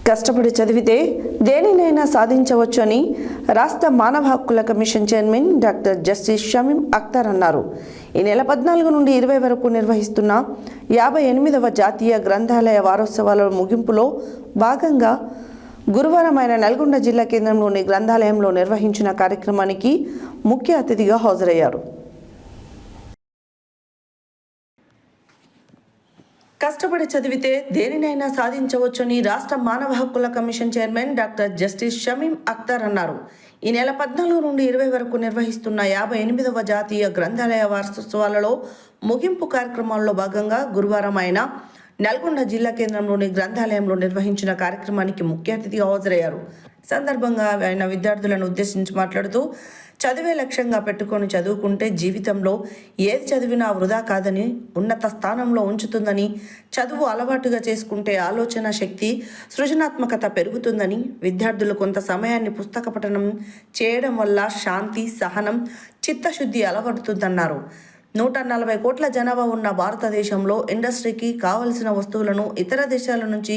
కష్టపడి చదివితే దేనినైనా సాధించవచ్చని రాష్ట్ర మానవ హక్కుల commission chairman doctor justice Shamim Akhtar అన్నారు. ఈ నెల 14 నుండి 20 వరకు నిర్వహిస్తున్న 58వ జాతీయ గ్రంథాలయ వారోత్సవాల ముగింపులో భాగంగా గురువారం ఆయన నల్గొండ జిల్లా కేంద్రంలోని గ్రంథాలయంలో నిర్వహించిన కార్యక్రమానికి ముఖ్య అతిథిగా హాజరయ్యారు. కష్టపడి చదివితే దేనినైనా సాధించవచ్చని రాష్ట్ర మానవ హక్కుల commission chairman doctor justice Shamim Akhtar అన్నారు. ఈ నెల 14 నుండి 20 వరకు నిర్వహిస్తున్న 58వ జాతీయ గ్రంథాలయ వారోత్సవాలలో ముగింపు కార్యక్రమాల్లో భాగంగా గురువారం ఆయన నల్గొండ జిల్లా కేంద్రంలోని గ్రంథాలయంలో నిర్వహించిన కార్యక్రమానికి ముఖ్య అతిథిగా హాజరయ్యారు. సందర్భంగా ఆయన విద్యార్థులను ఉద్దేశించి మాట్లాడుతూ, చదివే లక్ష్యంగా పెట్టుకొని చదువుకుంటే జీవితంలో ఏది చదివినా వృధా కాదని, ఉన్నత స్థానంలో ఉంచుతుందని, చదువు అలవాటుగా చేసుకుంటే ఆలోచన శక్తి, సృజనాత్మకత పెరుగుతుందని, విద్యార్థులు కొంత సమయాన్ని పుస్తక పఠనం చేయడం వల్ల శాంతి, సహనం, చిత్తశుద్ధి అలవడుతుందన్నారు. 140 కోట్ల జనాభా ఉన్న భారతదేశంలో ఇండస్ట్రీకి కావలసిన వస్తువులను ఇతర దేశాల నుంచి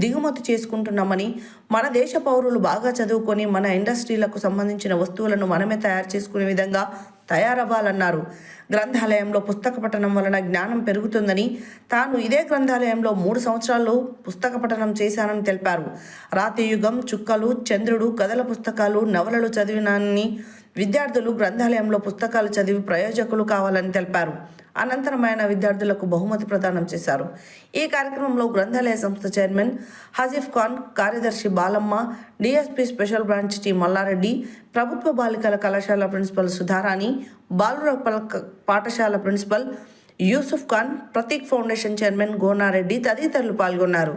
దిగుమతి చేసుకుంటున్నామని, మన దేశ పౌరులు బాగా చదువుకొని మన ఇండస్ట్రీలకు సంబంధించిన వస్తువులను మనమే తయారు చేసుకునే విధంగా తయారవ్వాలన్నారు. గ్రంథాలయంలో పుస్తక పఠనం వలన జ్ఞానం పెరుగుతుందని, తాను ఇదే గ్రంథాలయంలో 3 సంవత్సరాలు పుస్తక పఠనం చేశానని తెలిపారు. రాతి యుగం, చుక్కలు, చంద్రుడు, కథల పుస్తకాలు, నవలలు చదివినానని, విద్యార్థులు గ్రంథాలయంలో పుస్తకాలు చదివి ప్రయోజకులు కావాలని తెలిపారు. అనంతరం ఆయన విద్యార్థులకు బహుమతి ప్రదానం చేశారు. ఈ కార్యక్రమంలో గ్రంథాలయ సంస్థ చైర్మన్ హజీఫ్ ఖాన్, కార్యదర్శి Balamma, DSP special branch T Mallareddy, ప్రభుత్వ బాలికల కళాశాల ప్రిన్సిపల్ సుధారాణి, బాలుర పాఠశాల principal Yusuf Khan, Prateek foundation chairman Gonareddy తదితరులు పాల్గొన్నారు.